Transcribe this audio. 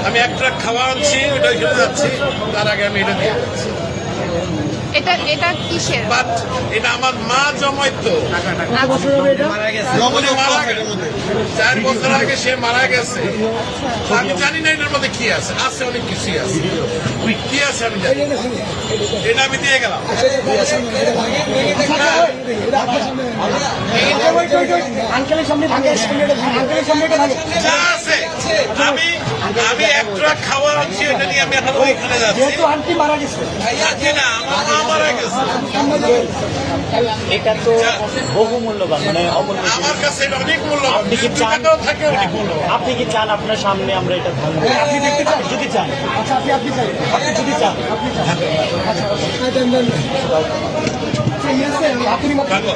আমি এক ট্রাক খাওয়া আনছি, ওটা ওইখানে যাচ্ছি, তার আগে আমি এটা দিয়ে এটা এটা কিসের? বাট এটা আমার মা জমাইতো। জমনে মারা গেছে 4 বছর আগে, সে মারা গেছে। আমি জানি না এটার মধ্যে কি আছে, আছে অনেক কিছুই আছে, কি আছে আমি জানি না। এটা আমি দিয়ে গেলাম। যা আছে আমি এক ট্রাক খাওয়া আনছি, এটা নিয়ে আমি এখন ওইখানে যাচ্ছি। আন্টি মারা গেছে, না, আমার মা মারা গেছে। এটা তো বহু মূল্যবান, মানে অমূল্য। আমার কাছে এটা অনেক মূল্যবান। আপনি কি চান? টাকাও থাকে অনেক মূল্যবান। আপনি কি চান আপনার সামনে আমরা এটা ভাঙবো? আপনি দেখতে চান? যদি চান, আচ্ছা আপনি চান, আপনি যদি চান, আপনি চান, থাকো।